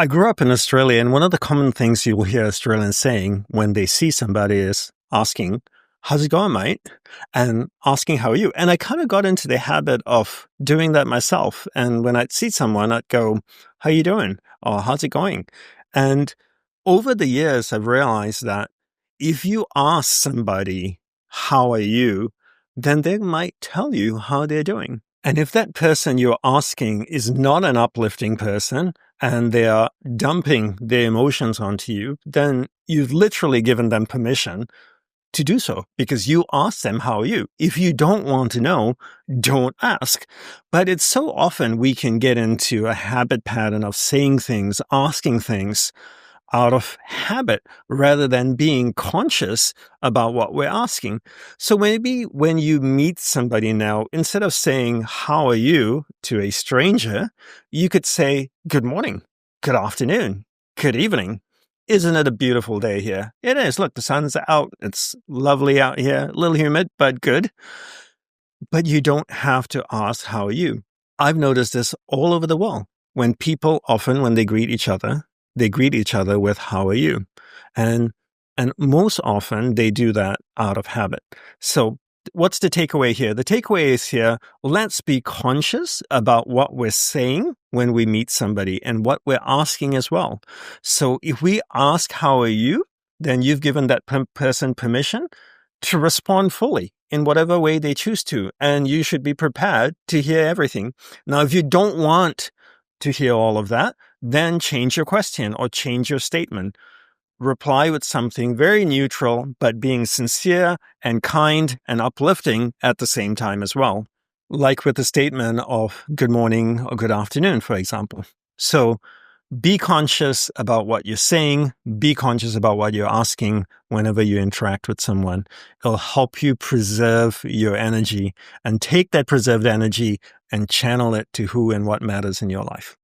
I grew up in Australia, and one of the common things you will hear Australians saying when they see somebody is asking, "How's it going, mate?" and asking, "How are you?" And I kind of got into the habit of doing that myself. And when I'd see someone, I'd go, "How you doing?" or "How's it going?" And over the years, I've realized that if you ask somebody, "How are you?" then they might tell you how they're doing. And if that person you're asking is not an uplifting person and they are dumping their emotions onto you, then you've literally given them permission to do so because you asked them, "How are you?" If you don't want to know, don't ask. But it's so often we can get into a habit pattern of saying things, asking things out of habit rather than being conscious about what we're asking. So maybe when you meet somebody now, instead of saying, "How are you?" to a stranger, you could say, "Good morning, good afternoon, good evening. Isn't it a beautiful day here?" It is. Look, the sun's out. It's lovely out here. A little humid, but good. But you don't have to ask, "How are you?" I've noticed this all over the world. When people often, when they greet each other, they greet each other with, "How are you?" And most often they do that out of habit. So what's the takeaway here? The takeaway is here, let's be conscious about what we're saying when we meet somebody and what we're asking as well. So if we ask, "How are you?" then you've given that person permission to respond fully in whatever way they choose to. And you should be prepared to hear everything. Now, if you don't want to hear all of that, then change your question or change your statement. Reply with something very neutral, but being sincere and kind and uplifting at the same time as well. Like with the statement of good morning or good afternoon, for example. So be conscious about what you're saying. Be conscious about what you're asking whenever you interact with someone. It'll help you preserve your energy and take that preserved energy and channel it to who and what matters in your life.